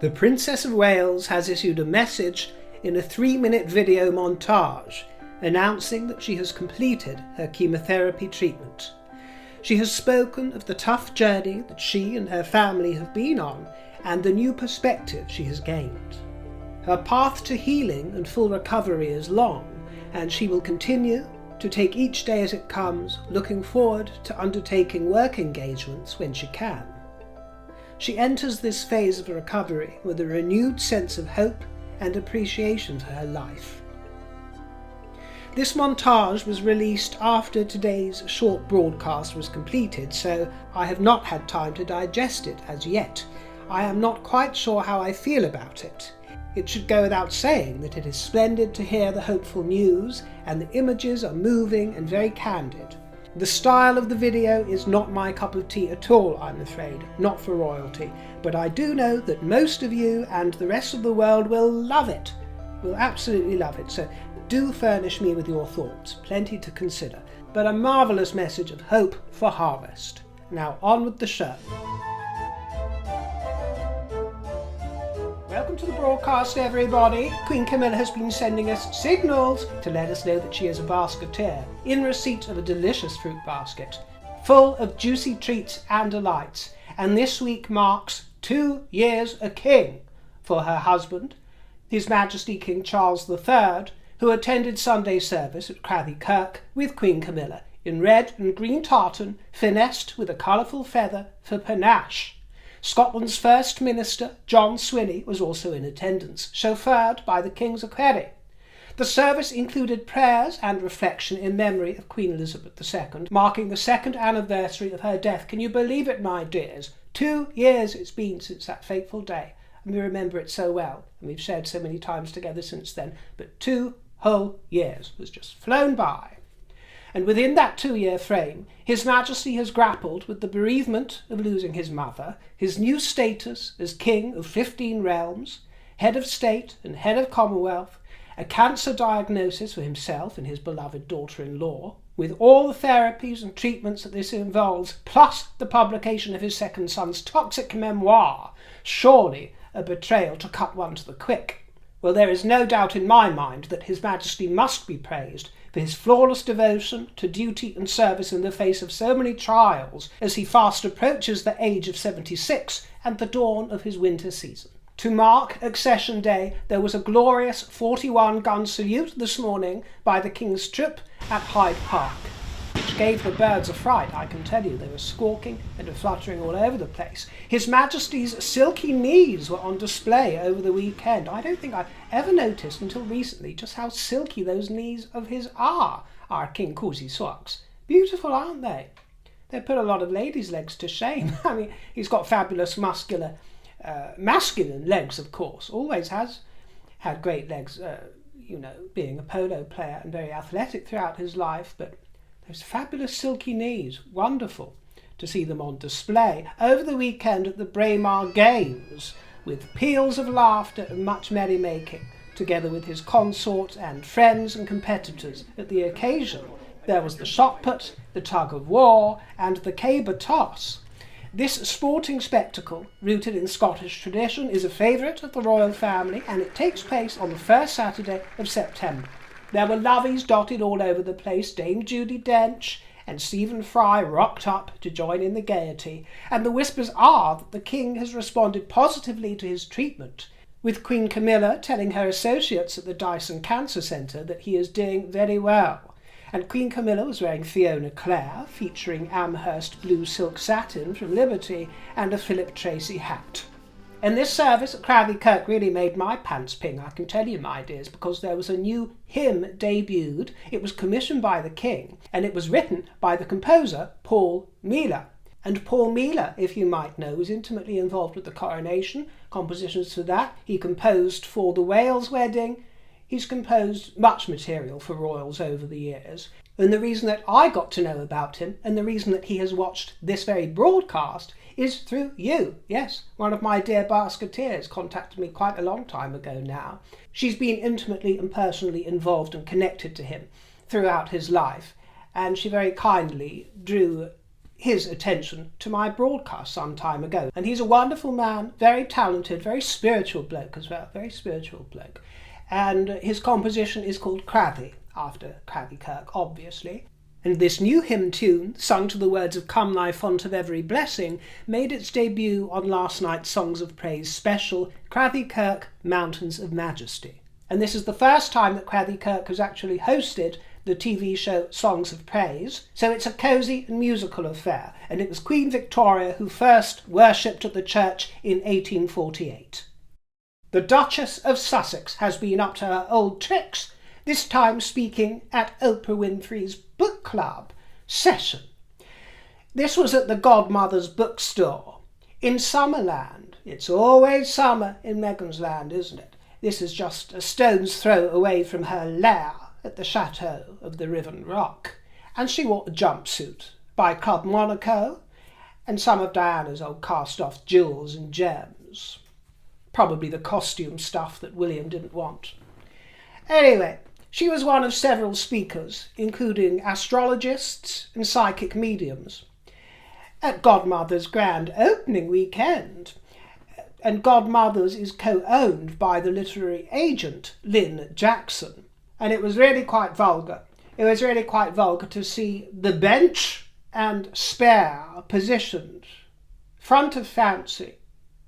The Princess of Wales has issued a message in a 3-minute video montage announcing that she has completed her chemotherapy treatment. She has spoken of the tough journey that she and her family have been on and the new perspective she has gained. Her path to healing and full recovery is long, and she will continue to take each day as it comes, looking forward to undertaking work engagements when she can. She enters this phase of recovery with a renewed sense of hope and appreciation for her life. This montage was released after today's short broadcast was completed, so I have not had time to digest it as yet. I am not quite sure how I feel about it. It should go without saying that it is splendid to hear the hopeful news, and the images are moving and very candid. The style of the video is not my cup of tea at all, I'm afraid, not for royalty, but I do know that most of you and the rest of the world will love it, will absolutely love it, so do furnish me with your thoughts, plenty to consider, but a marvellous message of hope for harvest. Now on with the show. Welcome to the broadcast, everybody. Queen Camilla has been sending us signals to let us know that she is a basketeer, in receipt of a delicious fruit basket, full of juicy treats and delights, and this week marks 2 years a king for her husband, His Majesty King Charles III, who attended Sunday service at Craithie Kirk with Queen Camilla, in red and green tartan, finessed with a colourful feather for panache. Scotland's First Minister, John Swinney, was also in attendance, chauffeured by the King's equerry. The service included prayers and reflection in memory of Queen Elizabeth II, marking the 2nd anniversary of her death. Can you believe it, my dears? 2 years it's been since that fateful day, and we remember it so well, and we've shared so many times together since then, but 2 whole years has just flown by. And within that 2-year frame, His Majesty has grappled with the bereavement of losing his mother, his new status as King of 15 realms, head of state and head of Commonwealth, a cancer diagnosis for himself and his beloved daughter-in-law, with all the therapies and treatments that this involves, plus the publication of his second son's toxic memoir, surely a betrayal to cut one to the quick. Well, there is no doubt in my mind that His Majesty must be praised for his flawless devotion to duty and service in the face of so many trials as he fast approaches the age of 76 and the dawn of his winter season. To mark Accession Day, there was a glorious 41-gun salute this morning by the King's troop at Hyde Park, which gave the birds a fright, I can tell you. They were squawking and fluttering all over the place. His Majesty's silky knees were on display over the weekend. I don't think I've ever noticed until recently just how silky those knees of his are, our King Cozy Socks. Beautiful, aren't they? They put a lot of ladies' legs to shame. I mean, he's got fabulous masculine legs, of course. Always has had great legs, being a polo player and very athletic throughout his life, but those fabulous silky knees, wonderful to see them on display over the weekend at the Braemar Games, with peals of laughter and much merrymaking, together with his consort and friends and competitors at the occasion. There was the shot put, the tug of war, and the caber toss. This sporting spectacle, rooted in Scottish tradition, is a favourite of the royal family, and it takes place on the first Saturday of September. There were lovies dotted all over the place. Dame Judi Dench and Stephen Fry rocked up to join in the gaiety, and the whispers are that the King has responded positively to his treatment, with Queen Camilla telling her associates at the Dyson Cancer Centre that he is doing very well. And Queen Camilla was wearing Fiona Clare, featuring Amherst blue silk satin from Liberty, and a Philip Tracy hat. And this service at Craithie Kirk really made my pants ping, I can tell you, my dears, because there was a new hymn debuted. It was commissioned by the King, and it was written by the composer Paul Meala. And Paul Meala, if you might know, was intimately involved with the coronation, compositions for that. He composed for the Wales wedding. He's composed much material for royals over the years. And the reason that I got to know about him, and the reason that he has watched this very broadcast, is through you. Yes, one of my dear basketeers contacted me quite a long time ago now. She's been intimately and personally involved and connected to him throughout his life, and she very kindly drew his attention to my broadcast some time ago. And he's a wonderful man, very talented, very spiritual bloke as well, very spiritual bloke. And his composition is called Craithie, after Craithie Kirk, obviously. And this new hymn tune, sung to the words of Come Thy Font of Every Blessing, made its debut on last night's Songs of Praise special, Craithie Kirk, Mountains of Majesty. And this is the first time that Craithie Kirk has actually hosted the TV show Songs of Praise, so it's a cosy and musical affair, and it was Queen Victoria who first worshipped at the church in 1848. The Duchess of Sussex has been up to her old tricks, this time speaking at Oprah Winfrey's book club session. This was at the Godmother's bookstore in Summerland. It's always summer in Meghan's land, isn't it? This is just a stone's throw away from her lair at the chateau of the Riven Rock. And she wore a jumpsuit by Club Monaco and some of Diana's old cast-off jewels and gems. Probably the costume stuff that William didn't want. Anyway, she was one of several speakers, including astrologists and psychic mediums, at Godmother's grand opening weekend. And Godmother's is co-owned by the literary agent Lynn Jackson. And it was really quite vulgar. It was really quite vulgar to see the bench and spare positioned front of fancy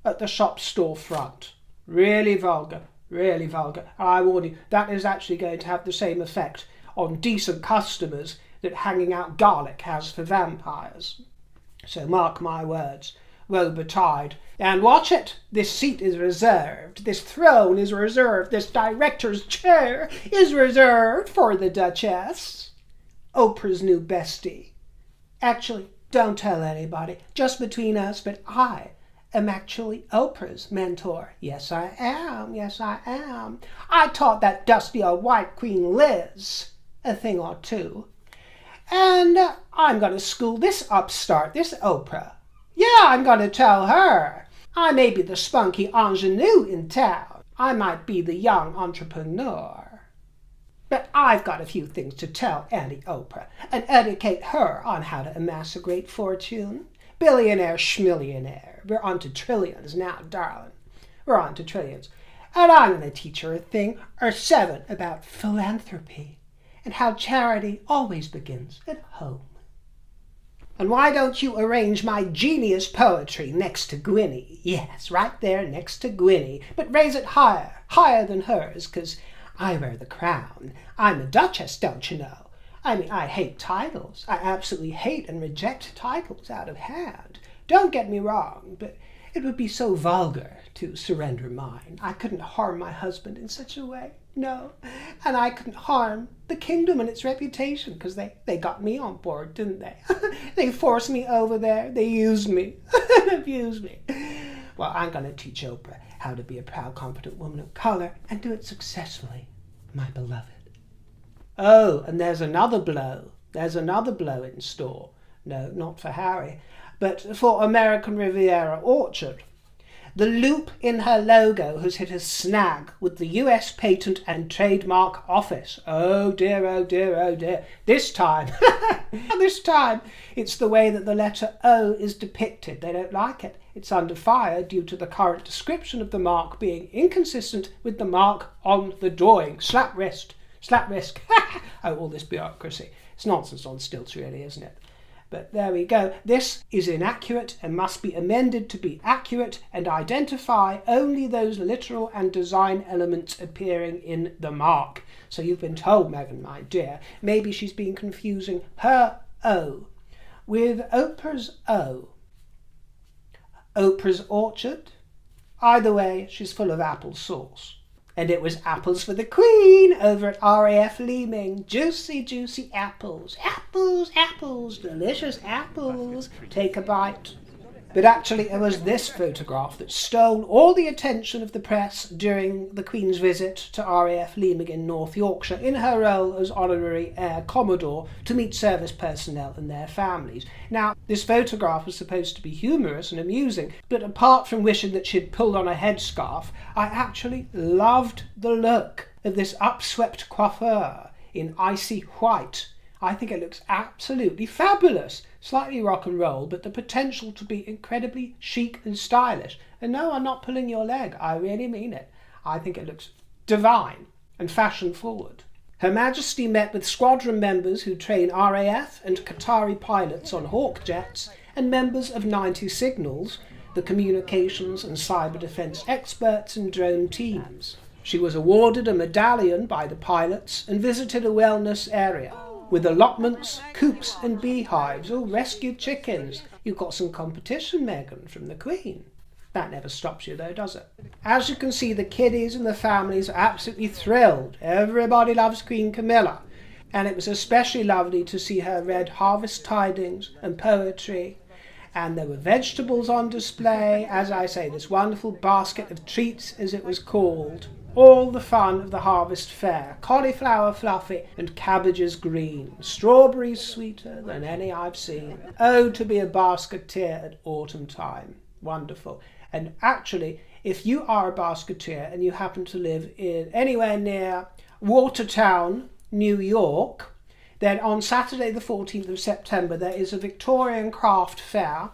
at the shop store front. Really vulgar. Really vulgar. I warn you, that is actually going to have the same effect on decent customers that hanging out garlic has for vampires. So mark my words, woe betide. And watch it, this seat is reserved, this throne is reserved, this director's chair is reserved for the Duchess, Oprah's new bestie. Actually, don't tell anybody, just between us, but I am actually Oprah's mentor. Yes, I am. Yes, I am. I taught that dusty old white Queen Liz a thing or two. And I'm going to school this upstart, this Oprah. Yeah, I'm going to tell her. I may be the spunky ingenue in town. I might be the young entrepreneur. But I've got a few things to tell Auntie Oprah and educate her on how to amass a great fortune. Billionaire schmillionaire. We're on to trillions now, darling. We're on to trillions. And I'm going to teach her a thing or seven about philanthropy and how charity always begins at home. And why don't you arrange my genius poetry next to Gwynnie? Yes, right there next to Gwynnie. But raise it higher, higher than hers, 'cause I wear the crown. I'm a duchess, don't you know? I mean, I hate titles. I absolutely hate and reject titles out of hand. Don't get me wrong, but it would be so vulgar to surrender mine. I couldn't harm my husband in such a way. No. And I couldn't harm the kingdom and its reputation, because they got me on board, didn't they? They forced me over there. They used me. Abused me. Well, I'm going to teach Oprah how to be a proud, confident woman of colour and do it successfully, my beloved. Oh, and there's another blow. There's another blow in store. No, not for Harry, but for American Riviera Orchard. The loop in her logo has hit a snag with the US Patent and Trademark Office. Oh dear, oh dear, oh dear. This time, it's the way that the letter O is depicted. They don't like it. It's under fire due to the current description of the mark being inconsistent with the mark on the drawing. Slap wrist. Slap wrist. Oh, all this bureaucracy. It's nonsense on stilts, really, isn't it? But there we go. This is inaccurate and must be amended to be accurate and identify only those literal and design elements appearing in the mark. So you've been told, Meghan, my dear, maybe she's been confusing her O with Oprah's O. Oprah's Orchard? Either way, she's full of apple sauce. And it was apples for the Queen over at RAF Leeming. Juicy, juicy apples. Apples, apples, delicious apples. Take a bite. But actually it was this photograph that stole all the attention of the press during the Queen's visit to RAF Leeming in North Yorkshire in her role as Honorary Air Commodore to meet service personnel and their families. Now, this photograph was supposed to be humorous and amusing, but apart from wishing that she'd pulled on a headscarf, I actually loved the look of this upswept coiffure in icy white. I think it looks absolutely fabulous. Slightly rock and roll, but the potential to be incredibly chic and stylish. And no, I'm not pulling your leg, I really mean it. I think it looks divine and fashion forward. Her Majesty met with squadron members who train RAF and Qatari pilots on Hawk jets and members of 90 Signals, the communications and cyber defence experts and drone teams. She was awarded a medallion by the pilots and visited a wellness area with allotments, coops and beehives, all rescued chickens. You've got some competition, Meghan, from the Queen. That never stops you though, does it? As you can see, the kiddies and the families are absolutely thrilled. Everybody loves Queen Camilla. And it was especially lovely to see her read harvest tidings and poetry. And there were vegetables on display, as I say, this wonderful basket of treats, as it was called. All the fun of the harvest fair, cauliflower fluffy and cabbages green, strawberries sweeter than any I've seen. Oh, to be a basketeer at autumn time. Wonderful. And actually, if you are a basketeer and you happen to live in anywhere near Watertown, New York, then on Saturday the 14th of September there is a Victorian craft fair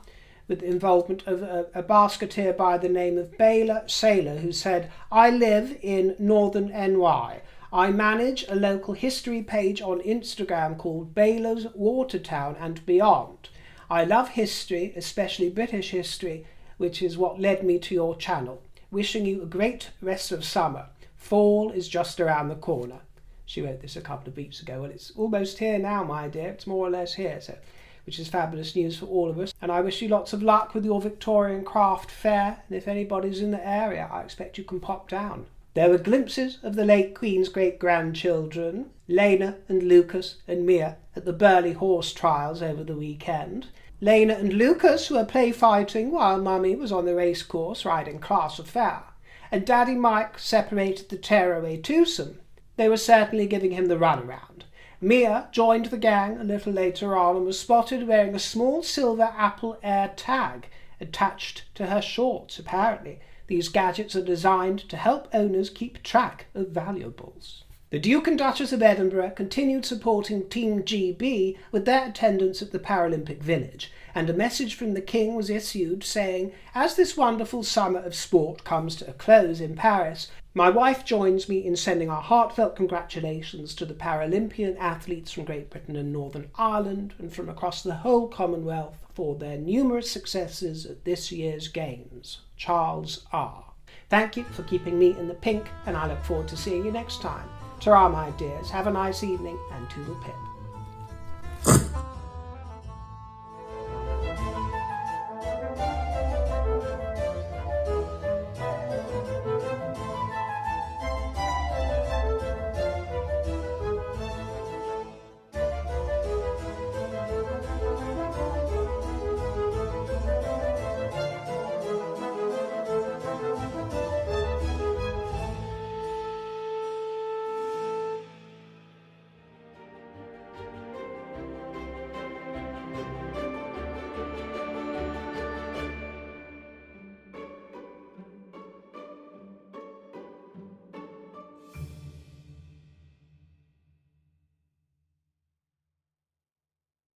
with the involvement of a basketeer by the name of Baylor Sailor, who said, "I live in northern NY. I manage a local history page on Instagram called Baylor's Watertown and Beyond. I love history, especially British history, which is what led me to your channel. Wishing you a great rest of summer. Fall is just around the corner." She wrote this a couple of weeks ago. Well, it's almost here now, my dear. It's more or less here, so, which is fabulous news for all of us. And I wish you lots of luck with your Victorian craft fair. And if anybody's in the area, I expect you can pop down. There were glimpses of the late Queen's great-grandchildren, Lena and Lucas and Mia, at the Burley horse trials over the weekend. Lena and Lucas, who were play fighting while Mummy was on the racecourse riding class affair. And Daddy Mike separated the tearaway twosome. They were certainly giving him the runaround. Mia joined the gang a little later on and was spotted wearing a small silver Apple Air tag attached to her shorts. Apparently, these gadgets are designed to help owners keep track of valuables. The Duke and Duchess of Edinburgh continued supporting Team GB with their attendance at the Paralympic Village, and a message from the King was issued saying, "As this wonderful summer of sport comes to a close in Paris, my wife joins me in sending our heartfelt congratulations to the Paralympian athletes from Great Britain and Northern Ireland and from across the whole Commonwealth for their numerous successes at this year's Games. Charles R." Thank you for keeping me in the pink, and I look forward to seeing you next time. Ta-ra, my dears. Have a nice evening, and toodle pip.